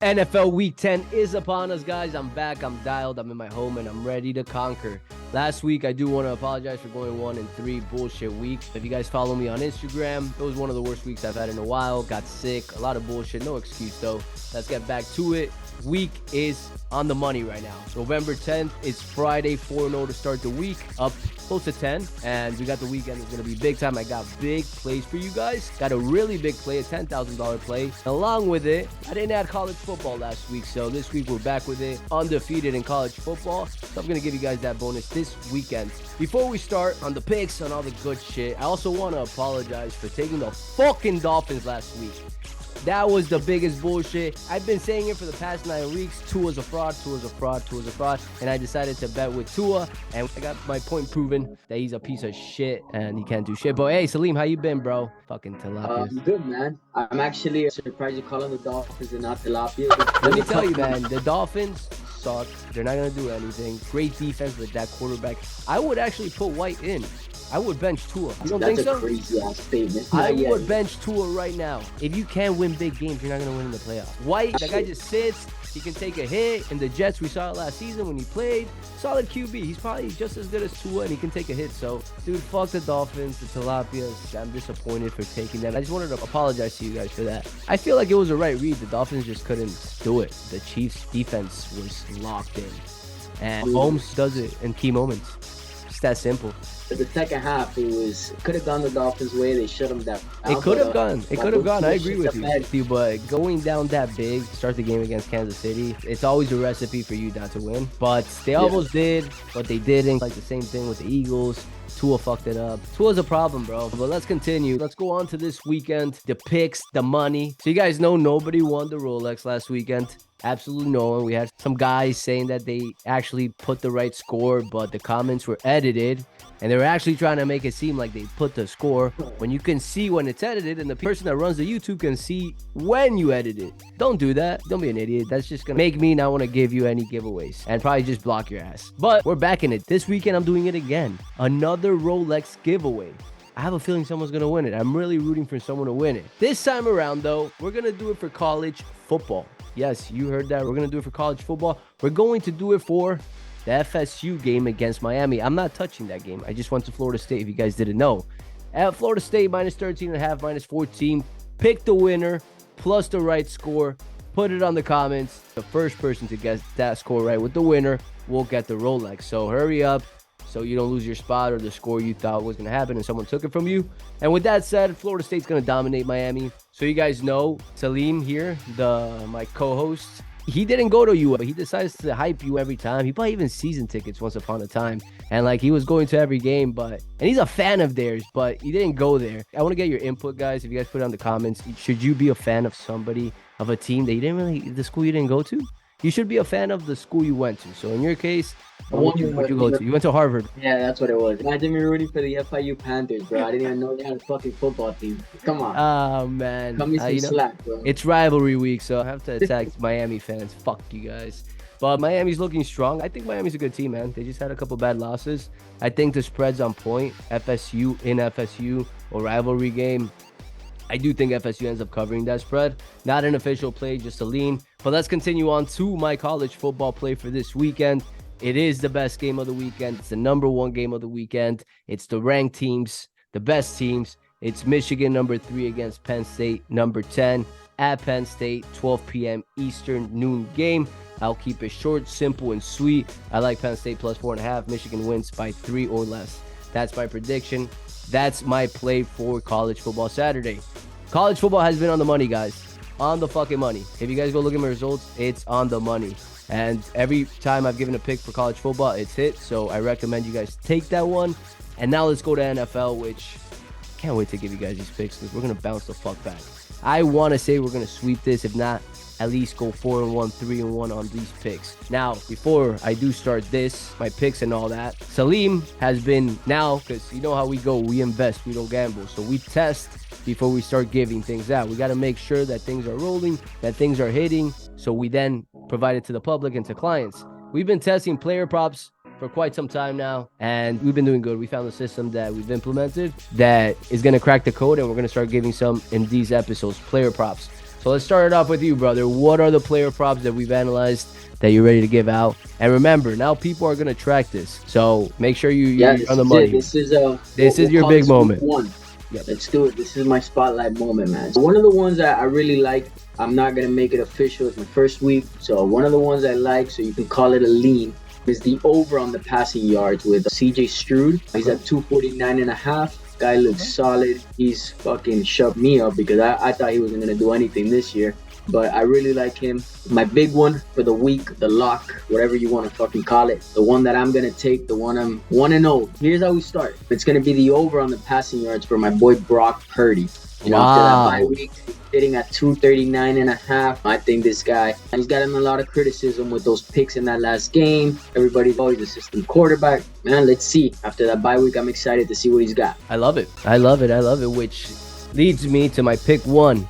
NFL Week 10 is upon us, guys. I'm back. I'm dialed. I'm in my home, and I'm ready to conquer. Last week, I do want to apologize for going 1-3 bullshit week. If you guys follow me on Instagram, it was one of the worst weeks I've had in a while. Got sick. A lot of bullshit. No excuse, though. Let's get back to it. Week is on the money right now. November 10th, it's Friday, 4-0 to start the week. Up close to 10, and we got the weekend. It's going to be big time. I got big plays for you guys. Got a really big play, a $10,000 play. Along with it, I didn't add college football last week, so this week we're back with it. Undefeated in college football, so I'm going to give you guys that bonus this weekend. Before we start on the picks and all the good shit, I also want to apologize for taking the fucking Dolphins last week. That was the biggest bullshit. I've been saying it for the past 9 weeks. Tua's a fraud, Tua's a fraud, Tua's a fraud. And I decided to bet with Tua. And I got my point proven that he's a piece of shit and he can't do shit. But hey, Salim, how you been, bro? Fucking tilapia. I'm good, man. I'm actually surprised you call them the Dolphins and not tilapia. Let me tell you, man, the Dolphins suck. They're not going to do anything. Great defense with that quarterback. I would actually put White in. I would bench Tua. You don't think so? That's a crazy-ass statement. I would bench Tua right now. If you can't win big games, you're not going to win in the playoffs. White, that guy just sits. He can take a hit. In the Jets, we saw it last season when he played. Solid QB. He's probably just as good as Tua, and he can take a hit. So, dude, fuck the Dolphins, the Tilapias. I'm disappointed for taking them. I just wanted to apologize to you guys for that. I feel like it was a right read. The Dolphins just couldn't do it. The Chiefs' defense was locked in. And Holmes does it in key moments. It's that simple. But the second half, it could have gone the Dolphins' way. They shut them down. It could have gone. It could have gone. I agree with you. But going down that big, start the game against Kansas City, it's always a recipe for you not to win. But they almost did, but they didn't. Like the same thing with the Eagles. Tua fucked it up. Tua's a problem, bro. But let's continue. Let's go on to this weekend. The picks, the money. So you guys know nobody won the Rolex last weekend. Absolutely no one. We had some guys saying that they actually put the right score, but the comments were edited. And they were actually trying to make it seem like they put the score when you can see when it's edited, and the person that runs the YouTube can see when you edit it. Don't do that. Don't be an idiot. That's just going to make me not want to give you any giveaways and probably just block your ass. But we're back in it. This weekend, I'm doing it again. Another Rolex giveaway. I have a feeling someone's going to win it. I'm really rooting for someone to win it. This time around, though, we're going to do it for college football. Yes, you heard that. We're going to do it for college football. We're going to do it for the FSU game against Miami. I'm not touching that game. I just went to Florida State, if you guys didn't know. At Florida State, minus 13.5, minus 14. Pick the winner, plus the right score. Put it on the comments. The first person to get that score right with the winner will get the Rolex. So hurry up so you don't lose your spot or the score you thought was going to happen and someone took it from you. And with that said, Florida State's going to dominate Miami. So you guys know, Salim here, my co-host, he didn't go to you, but he decides to hype you every time. He bought even season tickets once upon a time. And like he was going to every game, and he's a fan of theirs, but he didn't go there. I want to get your input, guys. If you guys put it on the comments, should you be a fan of somebody, of a team that the school you didn't go to? You should be a fan of the school you went to. So in your case, what'd you go to? You went to Harvard. Yeah, that's what it was. Imagine me rooting for the FIU Panthers, bro. I didn't even know they had a fucking football team. Come on. Oh, man. Cut me some slack, bro. It's rivalry week, so I have to attack Miami fans. Fuck you guys. But Miami's looking strong. I think Miami's a good team, man. They just had a couple bad losses. I think the spread's on point. FSU in FSU, or rivalry game. I do think FSU ends up covering that spread. Not an official play, just a lean. But let's continue on to my college football play for this weekend. It is the best game of the weekend. It's the number one game of the weekend. It's the ranked teams, the best teams. It's Michigan number 3 against Penn State number 10 at Penn State, 12 p.m. Eastern noon game. I'll keep it short, simple, and sweet. I like Penn State plus 4.5. Michigan wins by 3 or less. That's my prediction. That's my play for college football Saturday. College football has been on the money, guys. On the fucking money. If you guys go look at my results, it's on the money. And every time I've given a pick for college football, it's hit. So I recommend you guys take that one. And now let's go to NFL, which can't wait to give you guys these picks because we're going to bounce the fuck back. I want to say we're going to sweep this. If not, at least go 4-1, 3-1 on these picks. Now, before I do start this, my picks and all that, Salim has been now, because you know how we go, we invest, we don't gamble. So we test before we start giving things out. We got to make sure that things are rolling, that things are hitting, so we then provide it to the public and to clients. We've been testing player props for quite some time now, and we've been doing good. We found a system that we've implemented that is going to crack the code, and we're going to start giving some in these episodes, player props. So let's start it off with you, brother. What are the player props that we've analyzed that you're ready to give out? And remember, now people are going to track this. So make sure you're on the money. This is your big moment. Yep. Let's do it. This is my spotlight moment, man. So one of the ones that I really like, I'm not going to make it official. It's my first week. So one of the ones I like, so you can call it a lean, is the over on the passing yards with CJ Stroud. He's at 249.5. Guy looks solid. He's fucking shoved me up because I thought he wasn't going to do anything this year. But I really like him. My big one for the week, the lock, whatever you want to fucking call it. The one that I'm going to take, the one I'm 1-0. Here's how we start. It's going to be the over on the passing yards for my boy Brock Purdy. You know, after that bye week, he's sitting at 239.5. I think this guy, he's gotten a lot of criticism with those picks in that last game. Everybody's always a system quarterback. Man, let's see. After that bye week, I'm excited to see what he's got. I love it. Which leads me to my pick one.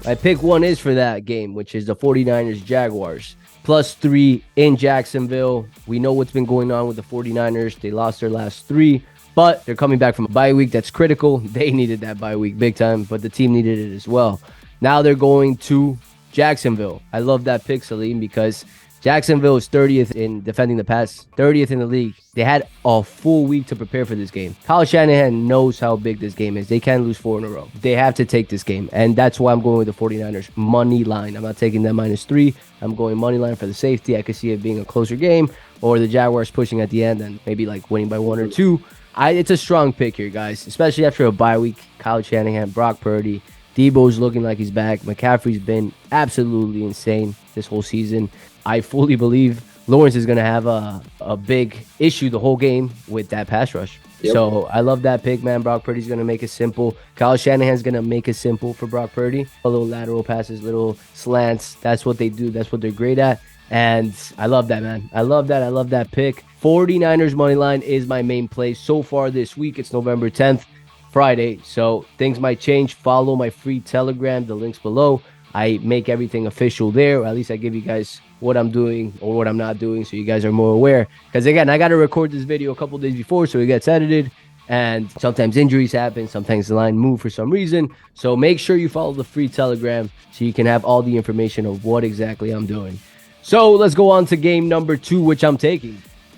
My pick one is for that game, which is the 49ers Jaguars. +3 in Jacksonville. We know what's been going on with the 49ers. They lost their last 3, but they're coming back from a bye week. That's critical. They needed that bye week big time, but the team needed it as well. Now they're going to Jacksonville. I love that pick, Salim, because Jacksonville is 30th in defending the pass, 30th in the league. They had a full week to prepare for this game. Kyle Shanahan knows how big this game is. They can't lose 4 in a row. They have to take this game, and that's why I'm going with the 49ers money line. I'm not taking that -3. I'm going money line for the safety. I could see it being a closer game, or the Jaguars pushing at the end and maybe like winning by 1 or 2. It's a strong pick here, guys, especially after a bye week. Kyle Shanahan, Brock Purdy, Debo's looking like he's back. McCaffrey's been absolutely insane this whole season. I fully believe Lawrence is going to have a big issue the whole game with that pass rush. Yep. So I love that pick, man. Brock Purdy's going to make it simple. Kyle Shanahan's going to make it simple for Brock Purdy. A little lateral passes, little slants. That's what they do. That's what they're great at. And I love that, man. I love that pick. 49ers money line is my main play so far this week. It's November 10th, Friday. So things might change. Follow my free Telegram. The link's below. I make everything official there, or at least I give you guys what I'm doing or what I'm not doing, so you guys are more aware. Because again, I got to record this video a couple days before, so it gets edited, and sometimes injuries happen, sometimes the line move for some reason. So make sure you follow the free Telegram so you can have all the information of what exactly I'm doing. So let's go on to game number 2, which I'm taking.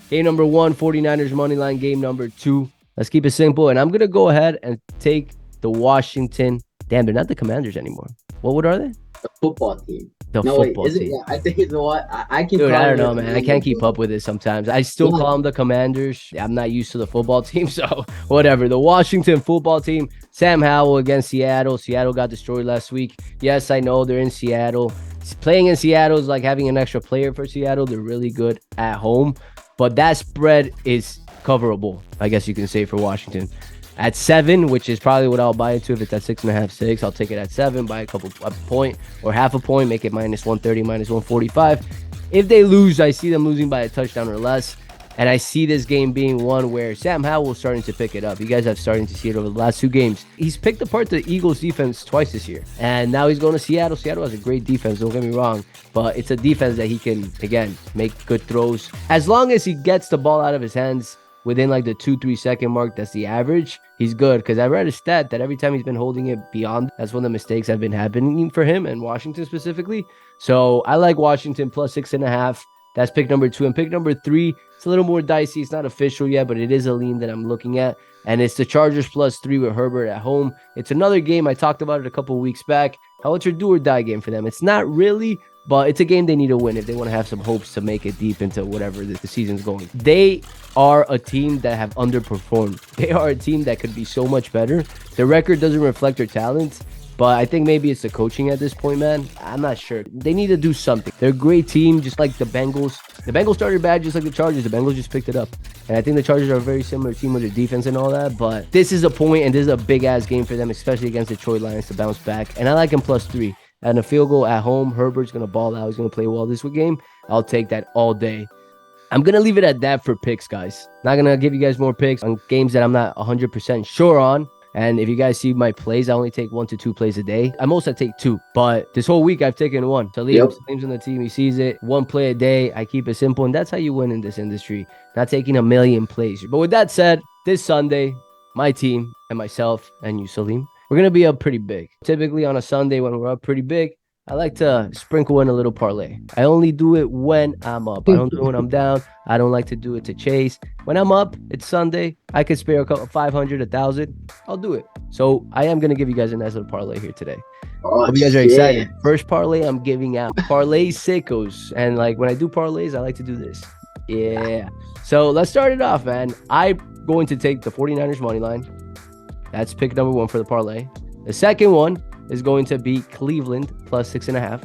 Game number 1, 49ers money line. Game number 2, let's keep it simple, and I'm gonna go ahead and take the Washington. Damn, they're not the Commanders anymore. What are they? The football team. Football team. Yeah, I think it's what I keep. Dude, I don't know, man. I can't keep up with it sometimes. I still call them the Commanders. I'm not used to the football team, so whatever. The Washington football team. Sam Howell against Seattle. Seattle got destroyed last week. Yes, I know they're in Seattle. Playing in Seattle is like having an extra player for Seattle. They're really good at home, but that spread is coverable, I guess you can say, for Washington. At 7, which is probably what I'll buy into. If it's at 6.5, 6, I'll take it at 7, buy a point or half a point, make it -130, -145. If they lose, I see them losing by a touchdown or less, and I see this game being one where Sam Howell is starting to pick it up. You guys have starting to see it over the last 2 games. He's picked apart the Eagles defense twice this year, and now he's going to Seattle. Seattle has a great defense, don't get me wrong, but it's a defense that he can, again, make good throws. As long as he gets the ball out of his hands within like the 2-3 second mark, that's the average, he's good. Because I read a stat that every time he's been holding it beyond, that's when the mistakes have been happening for him and Washington specifically. So I like Washington +6.5. That's pick number 2. And pick number 3, it's a little more dicey. It's not official yet, but it is a lean that I'm looking at. And it's the Chargers +3 with Herbert at home. It's another game. I talked about it a couple weeks back. How it's your do or die game for them. It's not really, but it's a game they need to win if they want to have some hopes to make it deep into whatever the season's going. They are a team that have underperformed. They are a team that could be so much better. Their record doesn't reflect their talent, but I think maybe it's the coaching at this point, man. I'm not sure. They need to do something. They're a great team, just like the Bengals. The Bengals started bad, just like the Chargers. The Bengals just picked it up. And I think the Chargers are a very similar team with their defense and all that, but this is a point, and this is a big-ass game for them, especially against the Detroit Lions, to bounce back. And I like them +3. And a field goal at home, Herbert's going to ball out. He's going to play well this game. I'll take that all day. I'm going to leave it at that for picks, guys. Not going to give you guys more picks on games that I'm not 100% sure on. And if you guys see my plays, I only take 1 to 2 plays a day. At most, I take 2. But this whole week, I've taken 1. Salim's on the team. He sees it. 1 play a day. I keep it simple. And that's how you win in this industry. Not taking a million plays. But with that said, this Sunday, my team and myself and you, Salim, we're going to be up pretty big. Typically on a Sunday when we're up pretty big, I like to sprinkle in a little parlay. I only do it when I'm up. I don't do it when I'm down. I don't like to do it to chase. When I'm up, it's Sunday. I could spare a couple 500, 1,000. I'll do it. So I am gonna give you guys a nice little parlay here today. Oh, Hope you guys are shit. excited. First parlay I'm giving out. Parlay sickos. And like when I do parlays, I like to do this. Yeah. So let's start it off, man. I'm going to take the 49ers money line. That's pick number 1 for the parlay. The second one is going to be Cleveland plus 6.5.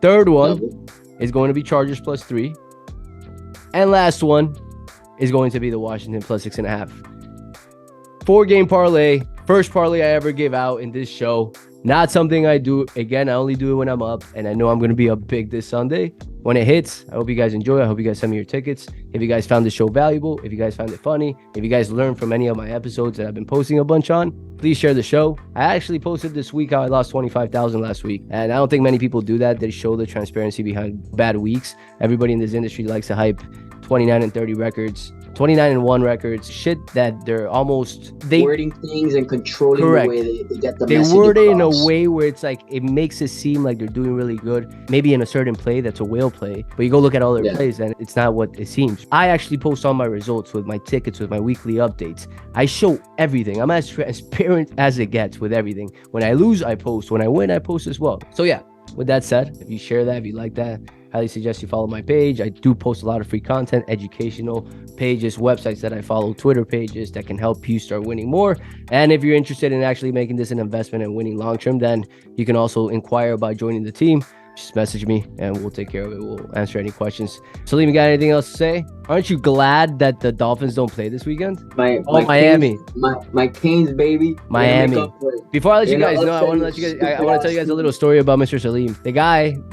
Third one is going to be Chargers plus 3. And last one is going to be the Washington plus 6.5. 4-game parlay. First parlay I ever give out in this show. Not something I do. Again, I only do it when I'm up. And I know I'm going to be up big this Sunday. When it hits, I hope you guys enjoy. I hope you guys send me your tickets. If you guys found the show valuable, if you guys found it funny, if you guys learned from any of my episodes that I've been posting a bunch on, please share the show. I actually posted this week how I lost 25,000 last week. And I don't think many people do that. They show the transparency behind bad weeks. Everybody in this industry likes to hype 29 and 30 records, 29 and 1 records, shit that they're almost wording things and controlling correct. The way they get the they message word it in a across. way where it's like it makes it seem like they're doing really good, maybe in a certain play that's a whale play, but you go look at all their plays and it's not what it seems. I actually post all my results with my tickets, with my weekly updates. I show everything. I'm as transparent as it gets with everything. When I lose, I post. When I win, I post as well. So yeah, with that said, if you share that, if you like that, highly suggest you follow my page. I do post a lot of free content, educational pages, websites that I follow, Twitter pages that can help you start winning more. And if you're interested in actually making this an investment and winning long term, then you can also inquire about joining the team. Just message me and we'll take care of it. We'll answer any questions. Salim, you got anything else to say? Aren't you glad that the Dolphins don't play this weekend? Miami. My Canes, baby. Miami. Before I let you guys know, I want to tell you guys a little story about Mr. Salim.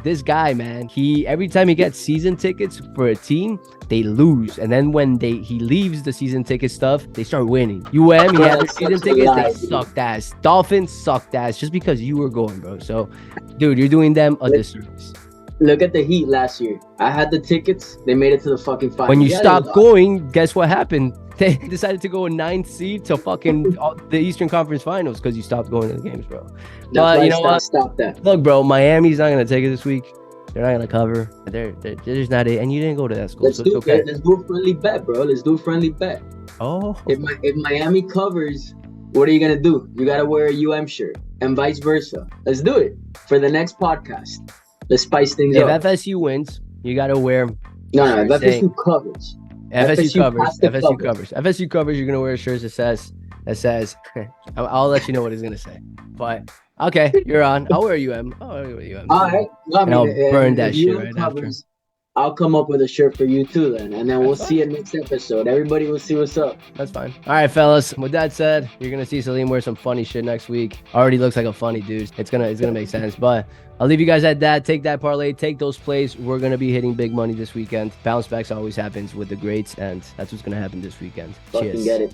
This guy, man, every time he gets season tickets for a team, they lose. And then when he leaves the season ticket stuff, they start winning. He had their season tickets, they sucked ass. Dolphins sucked ass just because you were going, bro. So, dude, you're doing them a disservice. Look at the Heat last year. I had the tickets. They made it to the fucking final. When you stopped going, guess what happened? They decided to go a 9th seed to fucking the Eastern Conference Finals because you stopped going to the games, bro. But you know what? Stop that. Look, bro, Miami's not going to take it this week. They're not going to cover. They're just not it. And you didn't go to that school. Let's do a friendly bet, bro. Let's do a friendly bet. Oh. If Miami covers, what are you going to do? You got to wear a UM shirt and vice versa. Let's do it for the next podcast. Let's spice things up. If FSU wins, you got to wear... No, if FSU covers. FSU covers, you're going to wear a shirt that says I'll let you know what he's going to say. But, okay, you're on. I'll wear UM. All right. And I'll burn that shit right after. I'll come up with a shirt for you too then. And then we'll see you next episode. Everybody will see what's up. That's fine. All right, fellas. With that said, you're going to see Salim wear some funny shit next week. Already looks like a funny dude. It's gonna make sense. But I'll leave you guys at that. Take that parlay. Take those plays. We're going to be hitting big money this weekend. Bounce backs always happens with the greats. And that's what's going to happen this weekend. Fucking Cheers. get it.